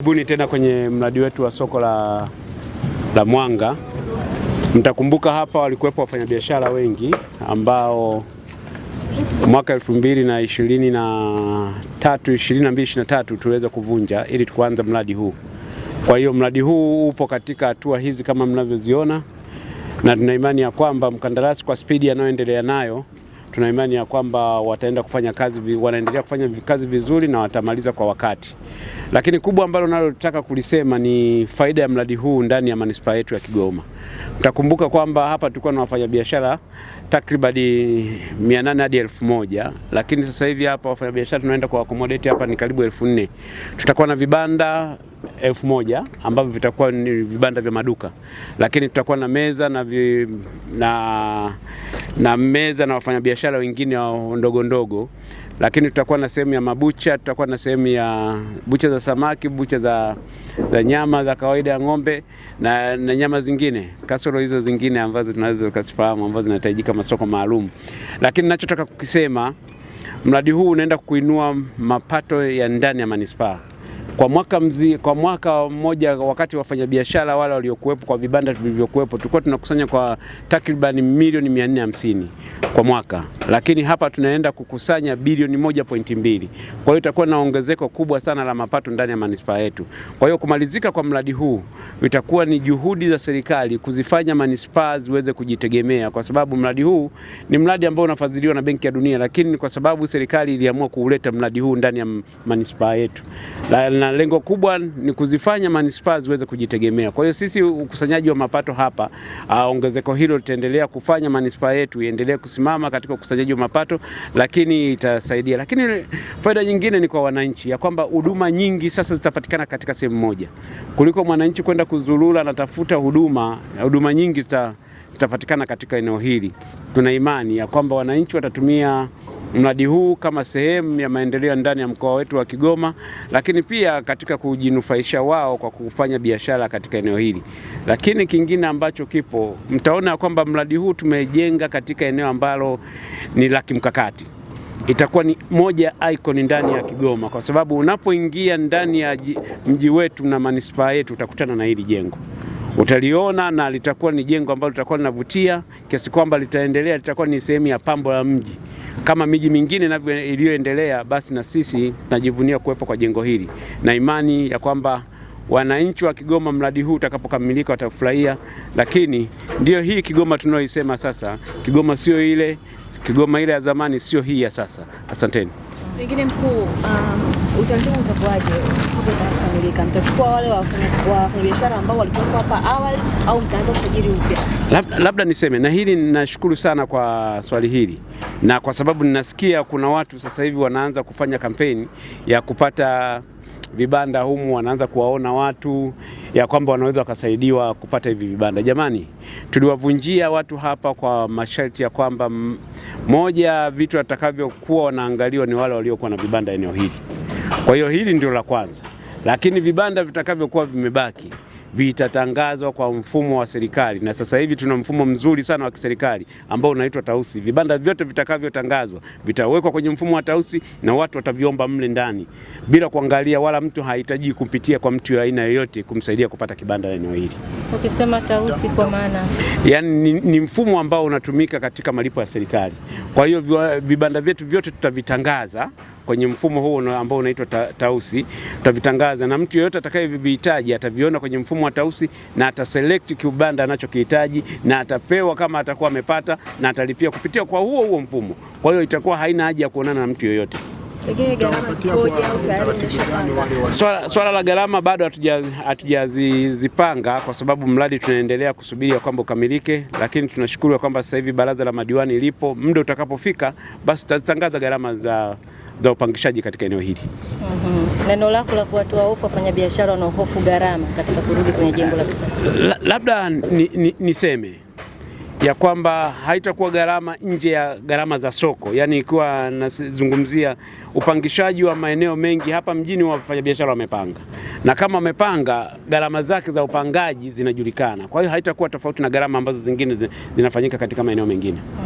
Karibuni tena kwenye mradi wetu wa soko la Mwanga. Mtakumbuka hapa walikuwepo wafanyabiashara wengi ambao mwaka 2023 tuliweza kuvunja ili tuanze mradi huu. Kwa hiyo mradi huu upo katika hatua hizi kama mnavyoziona, na tuna imani ya kwamba mkandarasi kwa spidi anayoendelea nayo, tuna imani ya kwamba wataenda kufanya kazi, wanaendelea kufanya kazi vizuri na watamaliza kwa wakati. Lakini kubwa ambalo nalotaka kulisema ni faida ya mradi huu ndani ya manispaa yetu ya Kigoma. Mtakumbuka kwamba hapa tulikuwa na wafanyabiashara takribani 800 hadi 1000, lakini sasa hivi hapa wafanyabiashara tunaenda kwa accommodate hapa ni karibu 4000. Tutakuwa na vibanda 1000 ambavyo vitakuwa ni vibanda vya maduka, lakini tutakuwa na meza na meza na wafanyabiashara wengine ndogo ndogo, lakini tutakuwa na sehemu ya mabucha, tutakuwa na sehemu ya bucha za samaki, bucha za nyama za kawaida ya ng'ombe na nyama zingine, kasoro hizo zingine ambazo tunaweza kuzifahamu ambazo zinahitajika masoko maalum. Lakini ninachotaka kukisema, mradi huu unaenda kuinua mapato ya ndani ya manispaa. Kwa mwaka mmoja, wakati wafanyabiashara wale waliokuwepo kwa vibanda vilivyokuwepo tulikuwa tunakusanya kwa takriban milioni 450 kwa mwaka, lakini hapa tunaenda kukusanya bilioni 1.2. Kwa hiyo itakuwa na ongezeko kubwa sana la mapato ndani ya manispaa yetu. Kwa hiyo kumalizika kwa mradi huu itakuwa ni juhudi za serikali kuzifanya manispaa ziweze kujitegemea, kwa sababu mradi huu ni mradi ambao unafadhiliwa na Benki ya Dunia, lakini kwa sababu serikali iliamua kuuleta mradi huu ndani ya manispaa yetu, na lengo kubwa ni kuzifanya manispaa ziweze kujitegemea. Kwa hiyo sisi ukusanyaji wa mapato hapa, ongezeko hilo litaendelea kufanya manispaa yetu iendelee kusimama katika ukusanyaji wa mapato, lakini itasaidia. Lakini faida nyingine ni kwa wananchi, ya kwamba huduma nyingi sasa zitapatikana katika sehemu moja, kuliko mwananchi kwenda kuzurura na tafuta huduma nyingi zitapatikana katika eneo hili. Tuna imani ya kwamba wananchi watatumia mradi huu kama sehemu ya maendeleo ndani ya mkoa wetu wa Kigoma, lakini pia katika kujinufaisha wao kwa kufanya biashara katika eneo hili. Lakini kingine ambacho kipo, mtaona kwamba mradi huu tumejenga katika eneo ambalo ni la kimkakati. Itakuwa ni moja icon ndani ya Kigoma, kwa sababu unapoingia ndani ya mji wetu na manispaa yetu utakutana na hili jengo. Utaliona na litakuwa ni jengo ambalo litakuwa linavutia kiasi kwamba litakuwa ni sehemu ya pambo la mji. Kama miji mingine iliyoendelea, basi na sisi tunajivunia kuwepo kwa jengo hili, na imani ya kwamba wananchi wa Kigoma mradi huu utakapokamilika watafurahia. Lakini ndio hii Kigoma tunayoisema sasa. Kigoma sio ile Kigoma ile ya zamani, sio hii ya sasa. Asanteni. Pengine mkuu, utaratibu utakuwaje soko itakapokamilika? Mtachukua wale wafanyabiashara ambao walikuwa hapa awali au mtaanza kusajili upya? Labda niseme, na hili ninashukuru sana kwa swali hili, na kwa sababu ninasikia kuna watu sasa hivi wanaanza kufanya kampeni ya kupata vibanda humu, wanaanza kuwaona watu ya kwamba wanaweza wakasaidiwa kupata hivi vibanda. Jamani, tuliwavunjia watu hapa kwa masharti ya kwamba moja vitu watakavyokuwa wanaangaliwa ni wale waliokuwa na vibanda eneo hili. Kwa hiyo hili ndio la kwanza, lakini vibanda vitakavyokuwa vimebaki vitatangazwa kwa mfumo wa serikali, na sasa hivi tuna mfumo mzuri sana wa kiserikali ambao unaitwa Tausi. Vibanda vyote vitakavyotangazwa vitawekwa kwenye mfumo wa Tausi na watu wataviomba mle ndani bila kuangalia, wala mtu hahitaji kupitia kwa mtu wa aina yoyote kumsaidia kupata kibanda eneo hili. Ukisema Tausi kwa maana yani ni mfumo ambao unatumika katika malipo ya serikali. Kwa hiyo vibanda vyetu vyote tutavitangaza kwenye mfumo huu ambao unaitwa Tausi. Tutavitangaza na mtu yeyote atakayevihitaji ataviona kwenye mfumo wa Tausi na ataselect kibanda anachokihitaji na atapewa kama atakuwa amepata, na atalipia kupitia kwa huo mfumo. Kwa hiyo itakuwa haina haja ya kuonana na mtu yeyote. Pengine gharama zikoje au tayari mmeshapanga? Swala la gharama bado hatujazipanga kwa sababu mradi tunaendelea kusubiri kwamba ukamilike, lakini tunashukuru kwamba sasa hivi baraza la madiwani lipo. Muda utakapofika basi tutatangaza gharama za upangishaji katika eneo hili. Neno lako la kuwatoa hofu wafanyabiashara wanaohofu gharama katika kurudi kwenye jengo la kisasa? Labda niseme ya kwamba haitakuwa gharama nje ya gharama za soko. Yani ikiwa nazungumzia upangishaji wa maeneo mengi hapa mjini, wafanyabiashara wamepanga, na kama wamepanga gharama zake za upangaji zinajulikana. Kwa hiyo haitakuwa tofauti na gharama ambazo zingine zinafanyika katika maeneo mengine.